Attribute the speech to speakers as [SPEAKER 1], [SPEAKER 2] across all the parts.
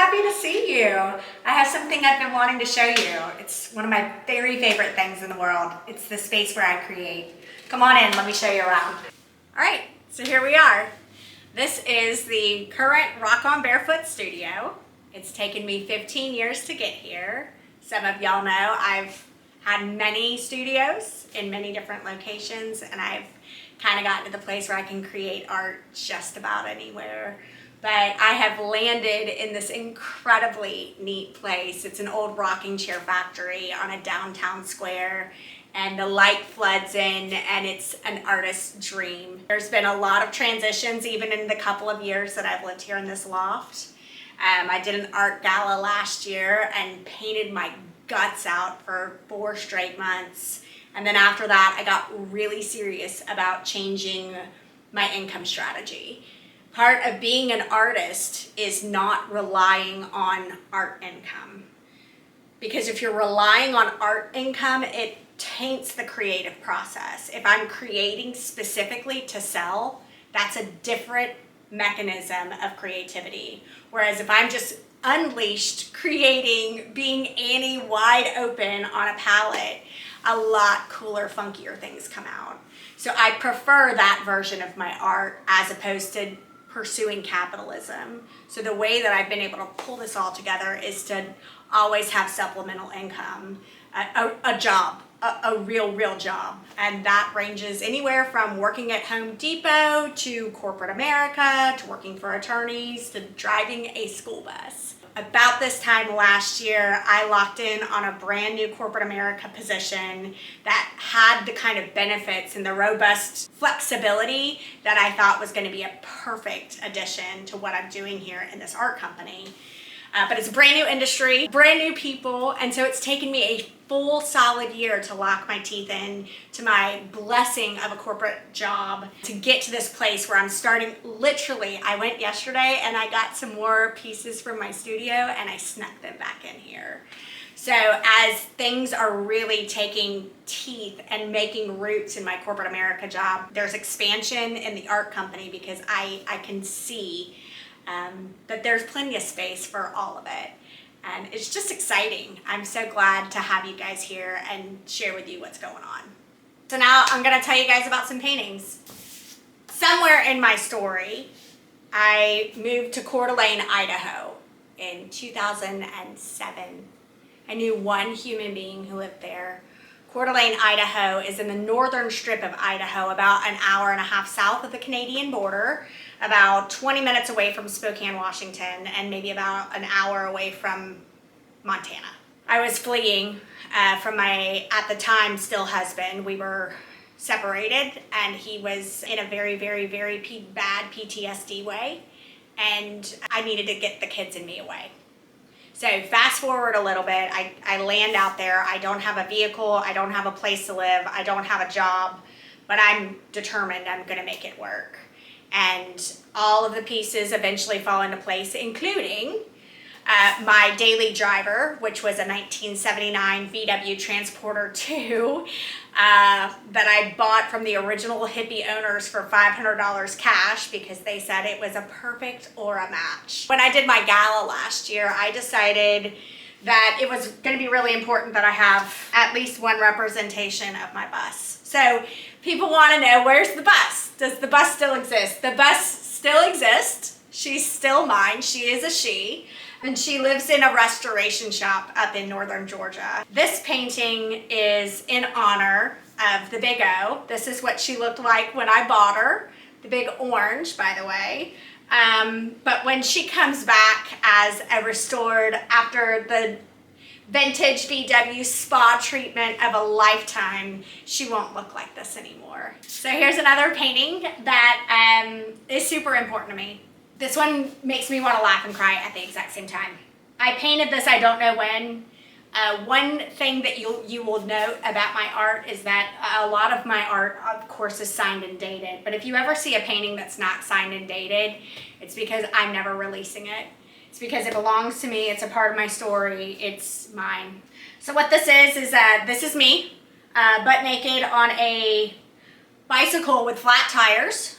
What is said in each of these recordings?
[SPEAKER 1] happy to see you. I have something I've been wanting to show you. It's one of my very favorite things in the world. It's the space where I create. Come on in, let me show you around. All right, so here we are. This is the current Rock On Barefoot studio. It's taken me 15 years to get here. Some of y'all know I've had many studios in many different locations, and I've kind of gotten to the place where I can create art just about anywhere. But I have landed in this incredibly neat place. It's an old rocking chair factory on a downtown square, and the light floods in, and it's an artist's dream. There's been a lot of transitions even in the couple of years that I've lived here in this loft. I did an art gala last year and painted my guts out for 4 straight months. And then after that, I got really serious about changing my income strategy. Part of being an artist is not relying on art income. Because if you're relying on art income, it taints the creative process. If I'm creating specifically to sell, that's a different mechanism of creativity. Whereas if I'm just unleashed, creating, being Annie wide open on a palette, a lot cooler, funkier things come out. So I prefer that version of my art as opposed to pursuing capitalism. So the way that I've been able to pull this all together is to always have supplemental income, a job, a real job. And that ranges anywhere from working at Home Depot to corporate America, to working for attorneys, to driving a school bus. About this time last year, I locked in on a brand new corporate America position that had the kind of benefits and the robust flexibility that I thought was going to be a perfect addition to what I'm doing here in this art company. But it's a brand new industry, brand new people, and so it's taken me a full solid year to lock my teeth in to my blessing of a corporate job to get to this place where I'm starting. Literally, I went yesterday and I got some more pieces from my studio and I snuck them back in here. So as things are really taking teeth and making roots in my corporate America job, there's expansion in the art company because I can see that there's plenty of space for all of it. And it's just exciting. I'm so glad to have you guys here and share with you what's going on. So now I'm gonna tell you guys about some paintings. Somewhere in my story, I moved to Coeur d'Alene, Idaho in 2007. I knew one human being who lived there. Coeur d'Alene, Idaho is in the northern strip of Idaho, about an hour and a half south of the Canadian border, about 20 minutes away from Spokane, Washington, and maybe about an hour away from Montana. I was fleeing from my, at the time, still husband. We were separated, and he was in a very bad PTSD way, and I needed to get the kids and me away. So fast forward a little bit, I land out there. I don't have a vehicle, I don't have a place to live, I don't have a job, but I'm determined I'm gonna make it work. And all of the pieces eventually fall into place, including my daily driver, which was a 1979 VW Transporter 2 that I bought from the original hippie owners for $500 cash because they said it was a perfect aura match. When I did my gala last year, I decided that it was going to be really important that I have at least one representation of my bus. So people want to know, where's the bus? Does the bus still exist? The bus still exists. She's still mine. She is a she. And she lives in a restoration shop up in northern Georgia. This painting is in honor of the Big O. This is what she looked like when I bought her. The big orange, by the way. But when she comes back as a restored, after the vintage VW spa treatment of a lifetime, she won't look like this anymore. So here's another painting that is super important to me. This one makes me want to laugh and cry at the exact same time. I painted this, I don't know when. One thing that you will note about my art is that a lot of my art, of course, is signed and dated. But if you ever see a painting that's not signed and dated, it's because I'm never releasing it. It's because it belongs to me. It's a part of my story. It's mine. So what this is this is me, butt naked on a bicycle with flat tires,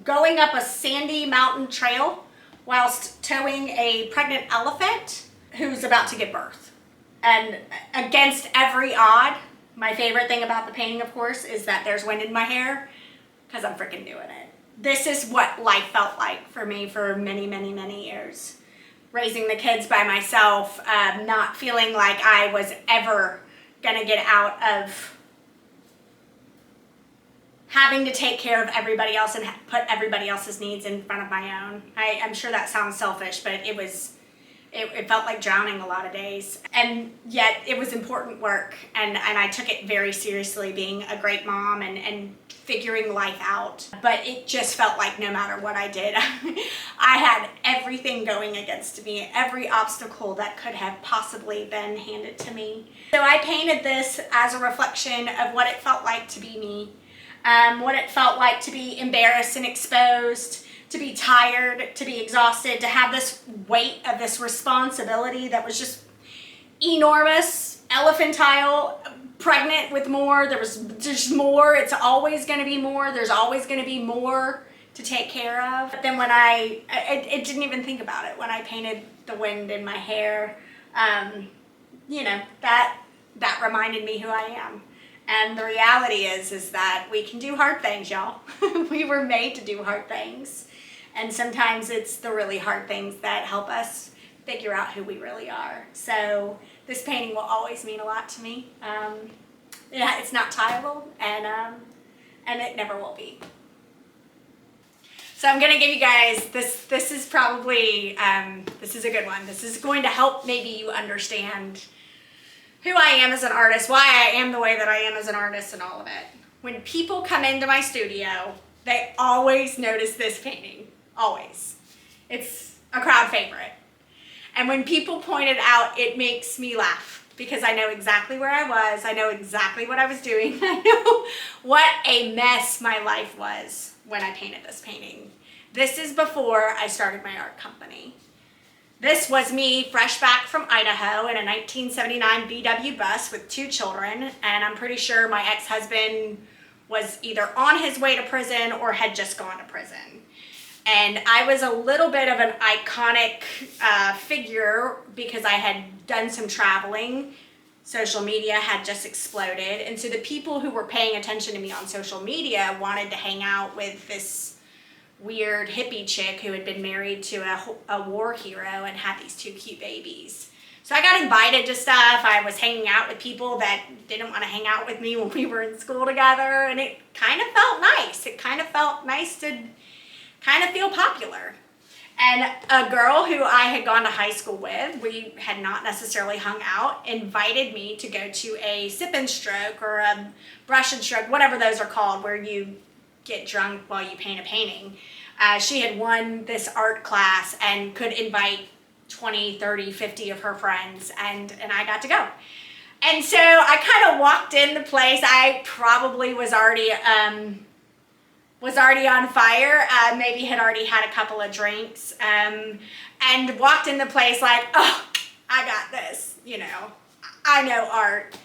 [SPEAKER 1] going up a sandy mountain trail whilst towing a pregnant elephant who's about to give birth. And against every odd, my favorite thing about the painting, of course, is that there's wind in my hair, because I'm freaking doing it. This is what life felt like for me for many, many, many years. Raising the kids by myself, not feeling like I was ever gonna get out of having to take care of everybody else and put everybody else's needs in front of my own. I'm sure that sounds selfish, but it felt like drowning a lot of days. And yet it was important work, and I took it very seriously, being a great mom and figuring life out. But it just felt like no matter what I did, I had everything going against me, every obstacle that could have possibly been handed to me. So I painted this as a reflection of what it felt like to be me, what it felt like to be embarrassed and exposed, to be tired, to be exhausted, to have this weight of this responsibility that was just enormous, elephantile, pregnant with more. There's more. It's always going to be more. There's always going to be more to take care of. But then when I didn't even think about it when I painted the wind in my hair. You know, that reminded me who I am. And the reality is that we can do hard things, y'all. We were made to do hard things. And sometimes it's the really hard things that help us figure out who we really are. So this painting will always mean a lot to me. Yeah, it's not tieable, and it never will be. So I'm gonna give you guys this. This is probably this is a good one. This is going to help maybe you understand who I am as an artist, why I am the way that I am as an artist, and all of it. When people come into my studio, they always notice this painting. Always. It's a crowd favorite. And when people point it out, it makes me laugh, because I know exactly where I was. I know exactly what I was doing. I know what a mess my life was when I painted this painting. This is before I started my art company. This was me fresh back from Idaho in a 1979 VW bus with 2 children, and I'm pretty sure my ex-husband was either on his way to prison or had just gone to prison. And I was a little bit of an iconic figure because I had done some traveling. Social media had just exploded, and so the people who were paying attention to me on social media wanted to hang out with this weird hippie chick who had been married to a war hero and had these 2 cute babies. So I got invited to stuff. I was hanging out with people that didn't want to hang out with me when we were in school together, and it kind of felt nice. It kind of felt nice to kind of feel popular. And a girl who I had gone to high school with, we had not necessarily hung out, invited me to go to a sip and stroke or a brush and stroke, whatever those are called, where you get drunk while you paint a painting. She had won this art class and could invite 20, 30, 50 of her friends, and I got to go. And so I kind of walked in the place. I probably was already on fire, maybe had already had a couple of drinks, and walked in the place like, oh, I got this, you know, I know art.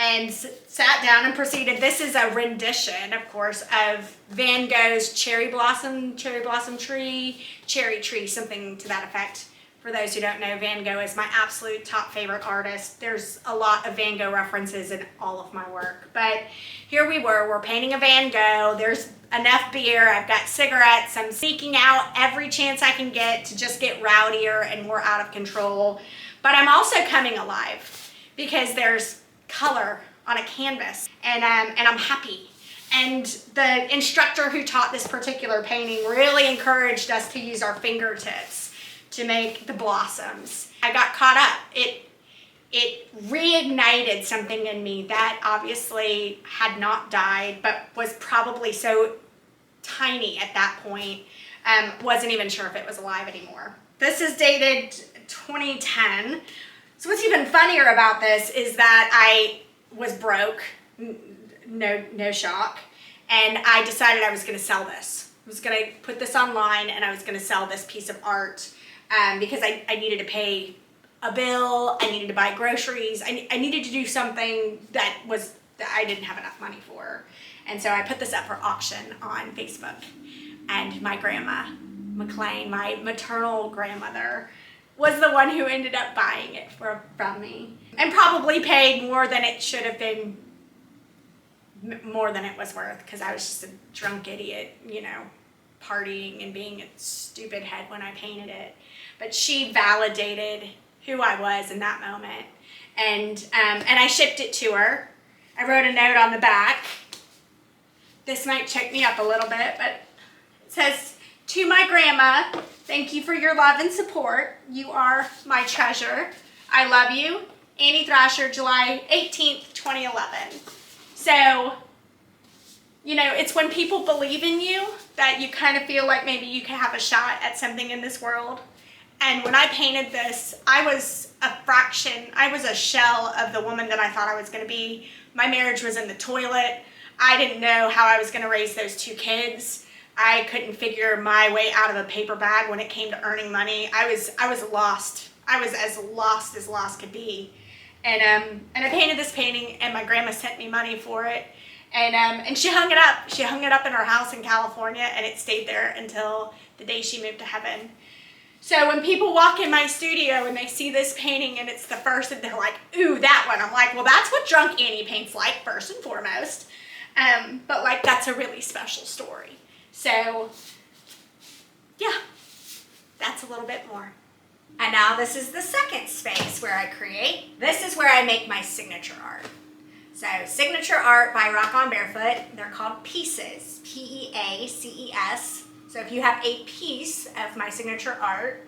[SPEAKER 1] And sat down and proceeded. This is a rendition, of course, of Van Gogh's cherry blossom tree, cherry tree, something to that effect. For those who don't know, Van Gogh is my absolute top favorite artist. There's a lot of Van Gogh references in all of my work. But here we're painting a Van Gogh. There's enough beer. I've got cigarettes. I'm seeking out every chance I can get to just get rowdier and more out of control. But I'm also coming alive, because there's color on a canvas, and I'm happy. And the instructor who taught this particular painting really encouraged us to use our fingertips to make the blossoms. I got caught up. It reignited something in me that obviously had not died, but was probably so tiny at that point, wasn't even sure if it was alive anymore. This is dated 2010. So what's even funnier about this is that I was broke, no shock, and I decided I was going to sell this. I was going to put this online, and I was going to sell this piece of art because I needed to pay a bill, I needed to buy groceries, I needed to do something that I didn't have enough money for. And so I put this up for auction on Facebook, and my grandma McLean, my maternal grandmother, was the one who ended up buying it from me. And probably paid more than it should have been, more than it was worth, because I was just a drunk idiot, you know, partying and being a stupid head when I painted it. But she validated who I was in that moment. And I shipped it to her. I wrote a note on the back. This might choke me up a little bit, but it says, "To my grandma, thank you for your love and support. You are my treasure. I love you. Annie Thrasher, July 18th, 2011. So, you know, it's when people believe in you that you kind of feel like maybe you can have a shot at something in this world. And when I painted this, I was a shell of the woman that I thought I was going to be. My marriage was in the toilet. I didn't know how I was going to raise those 2 kids. I couldn't figure my way out of a paper bag when it came to earning money. I was lost. I was as lost could be. And I painted this painting, and my grandma sent me money for it. And she hung it up. She hung it up in her house in California, and it stayed there until the day she moved to heaven. So when people walk in my studio and they see this painting and it's the first, and they're like, "Ooh, that one." I'm like, well, that's what drunk Annie paints like, first and foremost. But like, that's a really special story. So yeah, that's a little bit more. And now this is the second space where I create. This is where I make my signature art. So signature art by Rock On Barefoot. They're called pieces, P-E-A-C-E-S. So if you have a piece of my signature art,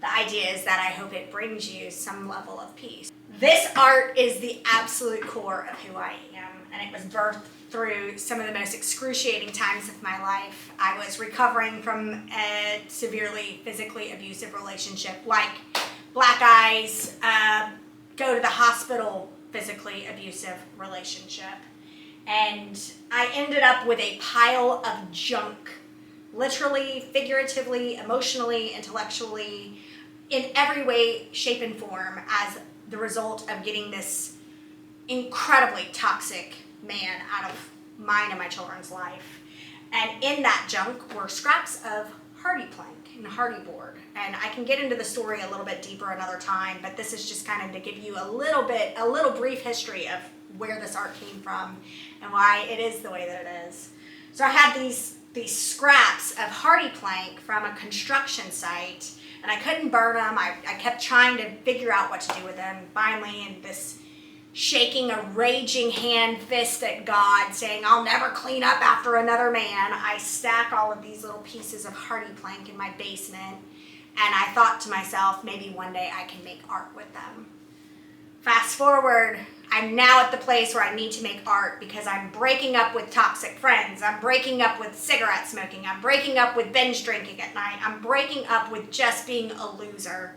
[SPEAKER 1] the idea is that I hope it brings you some level of peace. This art is the absolute core of who I am, and it was birthed through some of the most excruciating times of my life. I was recovering from a severely physically abusive relationship, like black eyes, go to the hospital, physically abusive relationship. And I ended up with a pile of junk, literally, figuratively, emotionally, intellectually, in every way, shape, and form, as the result of getting this incredibly toxic man out of mine and my children's life. And in that junk were scraps of hardy plank and hardy board. And I can get into the story a little bit deeper another time, but this is just kind of to give you a little brief history of where this art came from and why it is the way that it is. So I had these scraps of hardy plank from a construction site, and I couldn't burn them. I kept trying to figure out what to do with them. Finally, in this shaking a raging hand fist at God, saying, "I'll never clean up after another man," I stack all of these little pieces of hardy plank in my basement, and I thought to myself, maybe one day I can make art with them. Fast forward, I'm now at the place where I need to make art because I'm breaking up with toxic friends. I'm breaking up with cigarette smoking. I'm breaking up with binge drinking at night. I'm breaking up with just being a loser.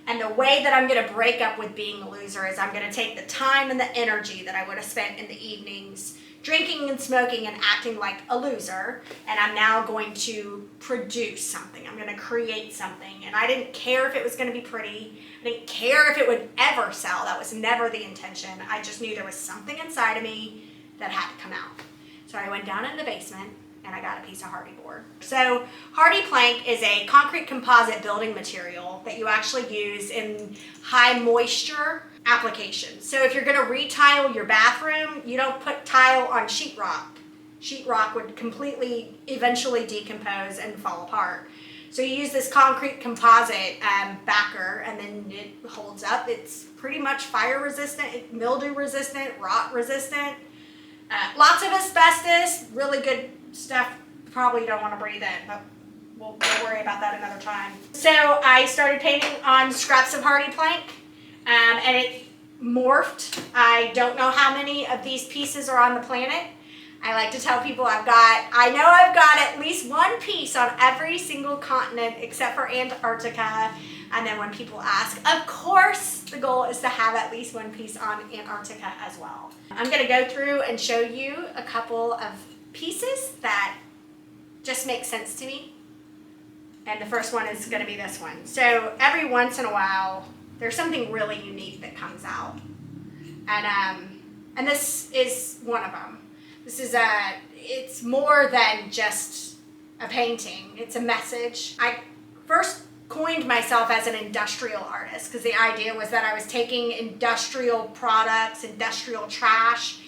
[SPEAKER 1] And the way that I'm going to break up with being a loser is I'm going to take the time and the energy that I would have spent in the evenings drinking and smoking and acting like a loser, and I'm now going to produce something. I'm going to create something. And I didn't care if it was going to be pretty. I didn't care if it would ever sell. That was never the intention. I just knew there was something inside of me that had to come out. So I went down in the basement and I got a piece of hardy board. So hardy plank is a concrete composite building material that you actually use in high moisture applications. So if you're going to retile your bathroom, you don't put tile on sheetrock. Sheetrock would completely eventually decompose and fall apart. So you use this concrete composite backer, and then it holds up. It's pretty much fire resistant, mildew resistant, rot resistant. Lots of asbestos, really good stuff. Probably don't want to breathe in, but we'll worry about that another time. So I started painting on scraps of hardy plank, and it morphed. I don't know how many of these pieces are on the planet. I like to tell people I've got at least one piece on every single continent except for Antarctica. And then when people ask, of course, the goal is to have at least one piece on Antarctica as well. I'm going to go through and show you a couple of pieces that just make sense to me. And the first one is going to be this one. So every once in a while, there's something really unique that comes out. And this is one of them. This is it's more than just a painting. It's a message. I first coined myself as an industrial artist because the idea was that I was taking industrial products, industrial trash,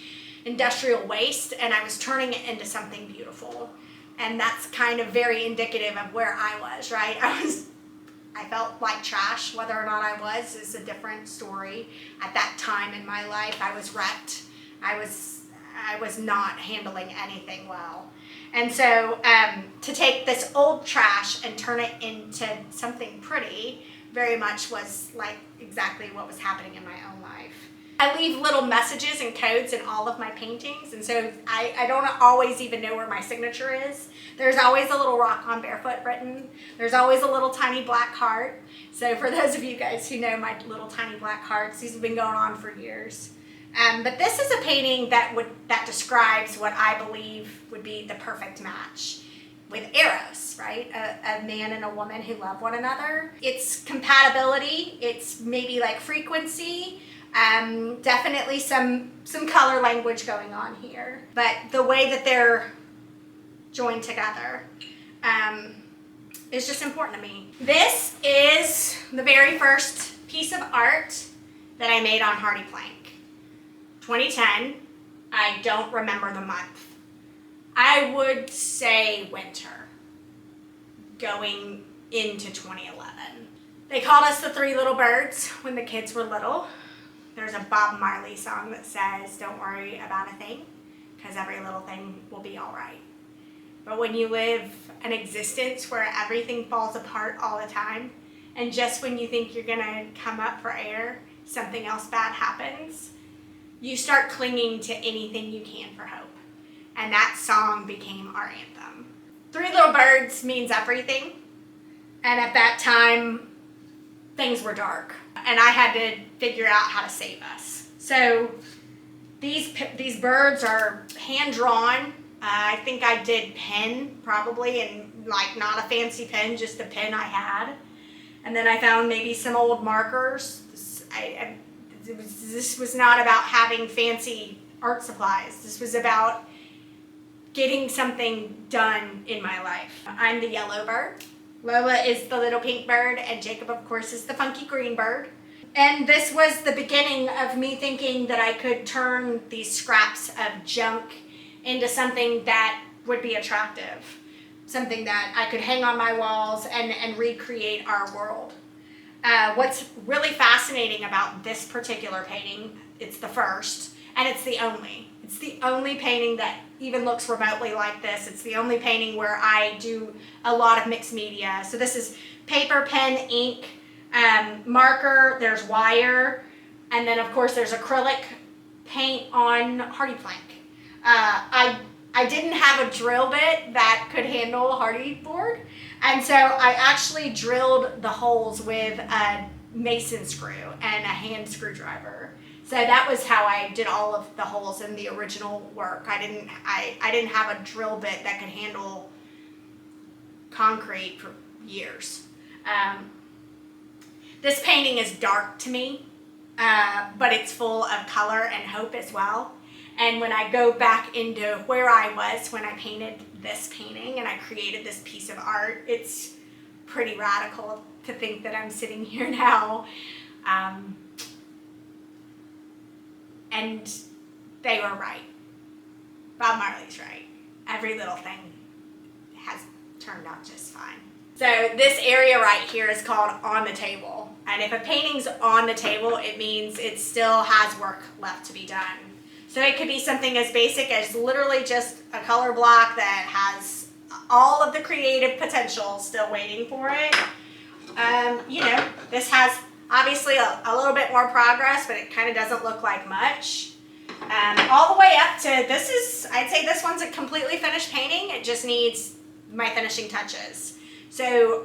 [SPEAKER 1] industrial waste, and I was turning it into something beautiful. And that's kind of very indicative of where I was, right? I felt like trash. Whether or not I was is a different story. At that time in my life, I was wrecked. I was not handling anything well. And so to take this old trash and turn it into something pretty very much was like exactly what was happening in my own life. I leave little messages and codes in all of my paintings, and so I don't always even know where my signature is. There's always a little rock on barefoot written. There's always a little tiny black heart. So for those of you guys who know my little tiny black hearts, these have been going on for years. But this is a painting that describes what I believe would be the perfect match with Eros, right? A man and a woman who love one another. It's compatibility. It's maybe like frequency. Definitely some color language going on here. But the way that they're joined together is just important to me. This is the very first piece of art that I made on Hardy Plank. 2010, I don't remember the month. I would say winter, going into 2011. They called us the Three Little Birds when the kids were little. There's a Bob Marley song that says, don't worry about a thing, because every little thing will be all right. But when you live an existence where everything falls apart all the time, and just when you think you're gonna come up for air, something else bad happens, you start clinging to anything you can for hope. And that song became our anthem. Three Little Birds means everything. And at that time, things were dark. And I had to figure out how to save us. So these birds are hand-drawn. I think I did pen, probably, and like not a fancy pen, just a pen I had. And then I found maybe some old markers. This was not about having fancy art supplies. This was about getting something done in my life. I'm the yellow bird. Lola is the little pink bird, and Jacob, of course, is the funky green bird. And this was the beginning of me thinking that I could turn these scraps of junk into something that would be attractive, something that I could hang on my walls and recreate our world. What's really fascinating about this particular painting, it's the first, and it's the only painting that even looks remotely like this. It's the only painting where I do a lot of mixed media. So this is paper, pen, ink, marker, there's wire, and then of course there's acrylic paint on Hardy Plank. I didn't have a drill bit that could handle a Hardy board, and so I actually drilled the holes with a mason screw and a hand screwdriver. So that was how I did all of the holes in the original work. I didn't have a drill bit that could handle concrete for years. This painting is dark to me, but it's full of color and hope as well. And when I go back into where I was when I painted this painting and I created this piece of art, it's pretty radical to think that I'm sitting here now. And they were right. Bob Marley's right. Every little thing has turned out just fine. So this area right here is called on the table. And if a painting's on the table, it means it still has work left to be done. So it could be something as basic as literally just a color block that has all of the creative potential still waiting for it. This has obviously a little bit more progress, but it kind of doesn't look like much. All the way up to I'd say this one's a completely finished painting. It just needs my finishing touches. So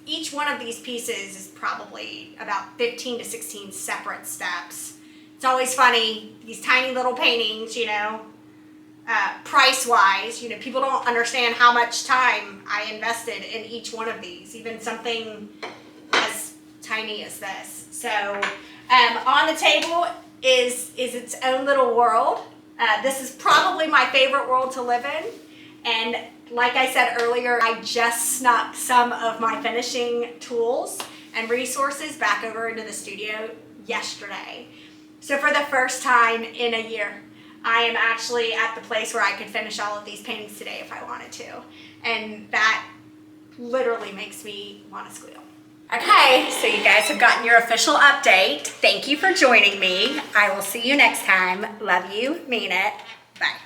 [SPEAKER 1] each one of these pieces is probably about 15 to 16 separate steps. It's always funny, these tiny little paintings, price-wise, people don't understand how much time I invested in each one of these, even something as tiny as this. So on the table is its own little world. This is probably my favorite world to live in, and like I said earlier, I just snuck some of my finishing tools and resources back over into the studio yesterday. So for the first time in a year, I am actually at the place where I could finish all of these paintings today if I wanted to. And that literally makes me want to squeal. Okay, so you guys have gotten your official update. Thank you for joining me. I will see you next time. Love you, mean it. Bye.